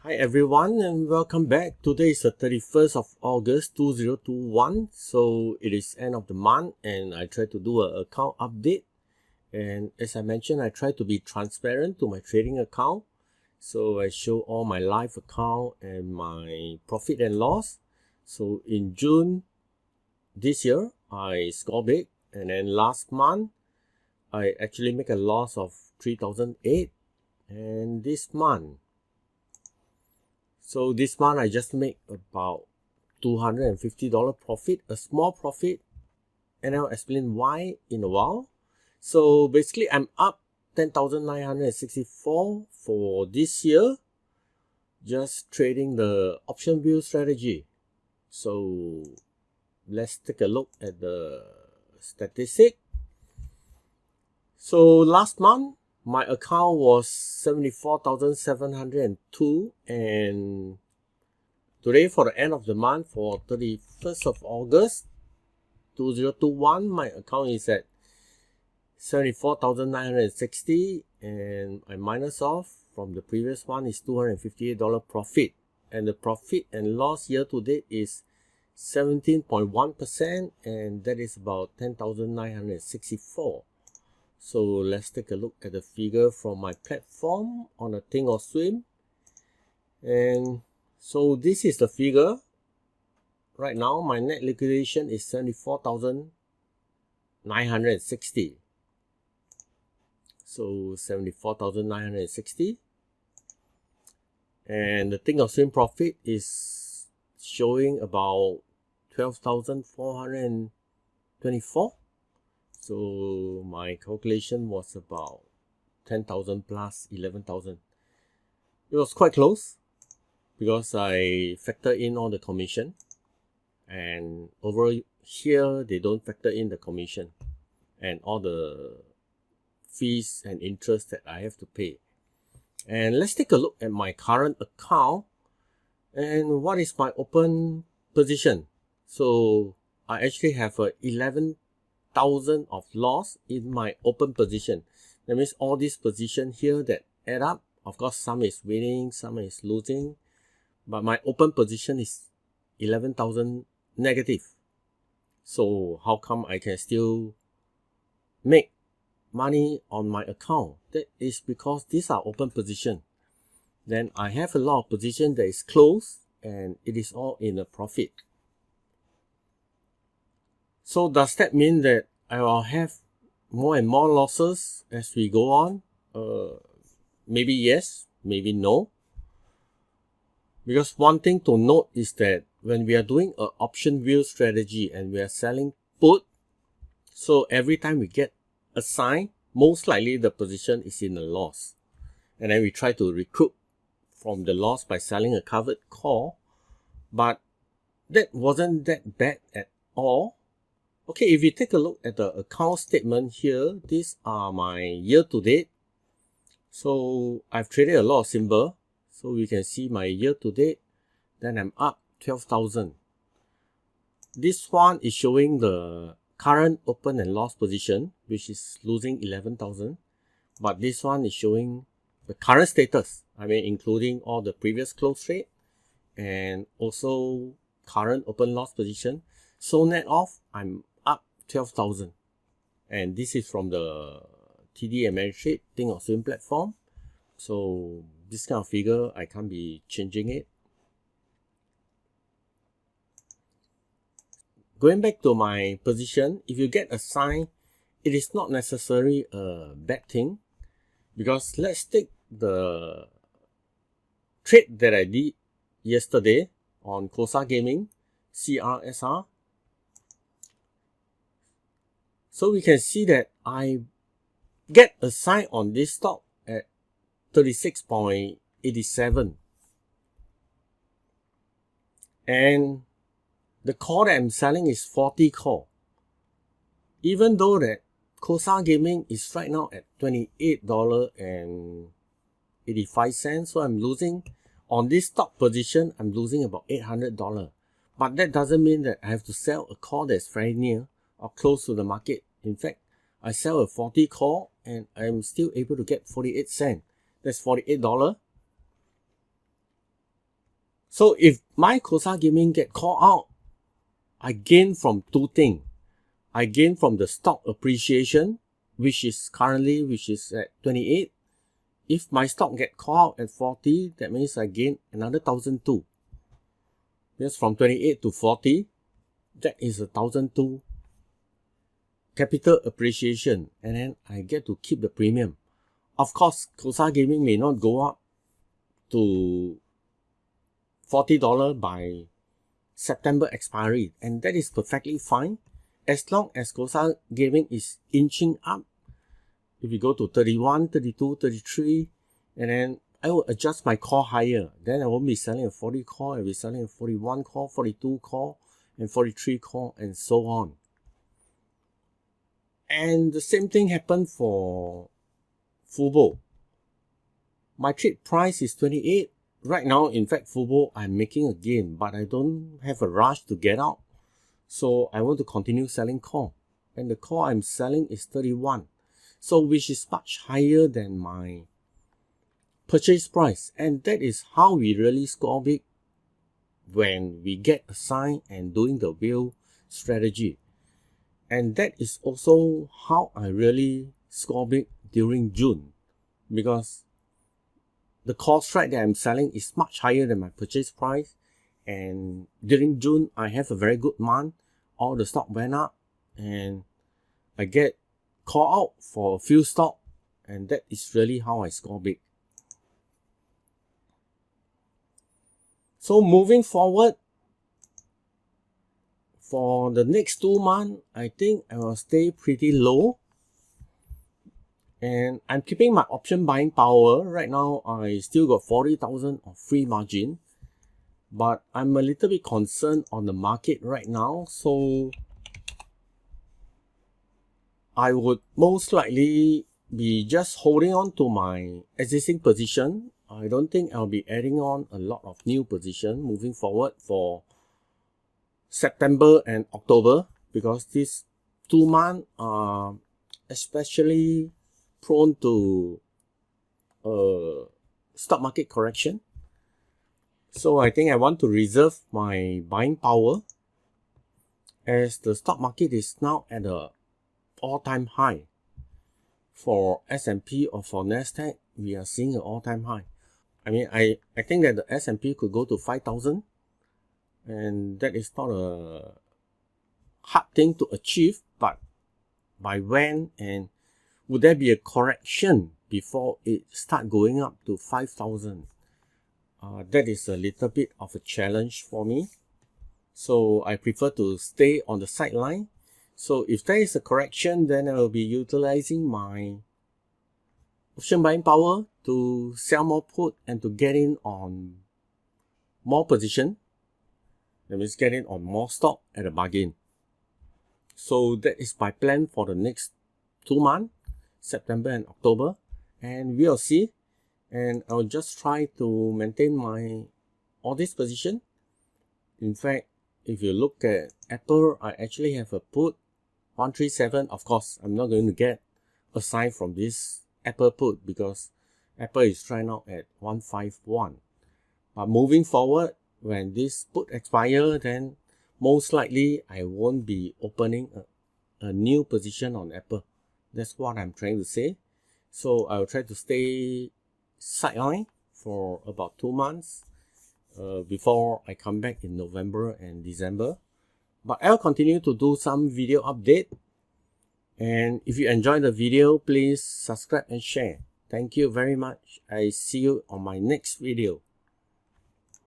Hi everyone and welcome back. Today is the 31st of August 2021. So it is end of the month and I try to do an account update. And as I mentioned, I try to be transparent to my trading account. So I show all my live account and my profit and loss. So in June this year, I score big. And then last month, I actually make a loss of 3,008. And this month, I just make about $250 profit, a small profit, and I'll explain why in a while. So basically, I'm up 10,964 for this year, just trading the option view strategy. So let's take a look at the statistic. So last month, my account was 74,702, and today for the end of the month, for 31st of August 2021, my account is at 74,960, and I minus off from the previous one is $258 profit, and the profit and loss year to date is 17.1%, and that is about 10,964. So let's take a look at the figure from my platform on a Thinkorswim. And so this is the figure. Right now, my net liquidation is 74,960. So 74,960. And the Thinkorswim profit is showing about 12,424. So my calculation was about 10,000 plus 11,000. It was quite close because I factor in all the commission, and over here they don't factor in the commission and all the fees and interest that I have to pay. And let's take a look at my current account and what is my open position. So I actually have a 11,000 of loss in my open position. That means all these positions here that add up. Of course, some is winning, some is losing, but my open position is 11,000 negative. So how come I can still make money on my account? That is because these are open position. Then I have a lot of position that is closed and it is all in a profit. So does that mean that I will have more and more losses as we go on? Maybe yes, maybe no. Because one thing to note is that when we are doing an option view strategy and we are selling put, so every time we get a sign, most likely the position is in a loss. And then we try to recoup from the loss by selling a covered call. But that wasn't that bad at all. Okay, if you take a look at the account statement here, these are my year to date. So I've traded a lot of symbol. So we can see my year to date. Then I'm up 12,000. This one is showing the current open and loss position, which is losing 11,000. But this one is showing the current status. I mean, including all the previous close trade and also current open loss position. So net off, I'm up 12,000. And this is from the TD Ameritrade Thinkorswim platform. So this kind of figure, I can't be changing it. Going back to my position, if you get a sign, it is not necessarily a bad thing. Because let's take the trade that I did yesterday on Kosa Gaming, CRSR. So we can see that I get a sign on this stock at 36.87. And the call that I'm selling is 40 call. Even though that Kosa Gaming is right now at $28.85. So I'm losing on this stock position, I'm losing about $800. But that doesn't mean that I have to sell a call that's very near or close to the market. In fact, I sell a 40 call and I'm still able to get 48 cents. That's $48. So if my Kosa Gaming get called out, I gain from two things. I gain from the stock appreciation, which is at 28. If my stock get called out at 40, that means I gain another 1,002. Yes, from 28 to 40, that is 1,002 capital appreciation, and then I get to keep the premium. Of course, Kosa Gaming may not go up to $40 by September expiry, and that is perfectly fine as long as Kosa Gaming is inching up. If we go to 31, 32, 33, and then I will adjust my call higher. Then I won't be selling a 40 call, I'll be selling a 41 call, 42 call, and 43 call, and so on. And the same thing happened for FUBO. My trade price is 28. Right now, in fact, FUBO, I'm making a gain, but I don't have a rush to get out. So I want to continue selling call. And the call I'm selling is 31. So which is much higher than my purchase price. And that is how we really score big when we get assigned and doing the wheel strategy. And that is also how I really score big during June, because the call strike that I'm selling is much higher than my purchase price. And during June, I have a very good month. All the stock went up and I get call out for a few stock, and that is really how I score big. So moving forward, for the next 2 months, I think I will stay pretty low. And I'm keeping my option buying power. Right now, I still got 40,000 of free margin. But I'm a little bit concerned on the market right now. So I would most likely be just holding on to my existing position. I don't think I'll be adding on a lot of new position moving forward for September and October, because these 2 months are especially prone to stock market correction. So I think I want to reserve my buying power, as the stock market is now at a all-time high. For S&P or for Nasdaq, we are seeing an all-time high. I mean, I think that the S&P could go to 5,000, and that is not a hard thing to achieve, but by when, and would there be a correction before it start going up to 5,000? That is a little bit of a challenge for me. So I prefer to stay on the sideline. So if there is a correction, then I will be utilizing my option buying power to sell more put and to get in on more position. That means get in on more stock at a bargain. So that is my plan for the next 2 months, September and October. And we'll see. And I'll just try to maintain my all this position. In fact, if you look at Apple, I actually have a put 137. Of course, I'm not going to get a sign from this Apple put because Apple is trying out at 151. But moving forward, when this put expire, then most likely I won't be opening a new position on Apple. That's what I'm trying to say. So I'll try to stay sideline for about 2 months before I come back in November and December. But I'll continue to do some video update. And if you enjoyed the video, please subscribe and share. Thank you very much. I see you on my next video.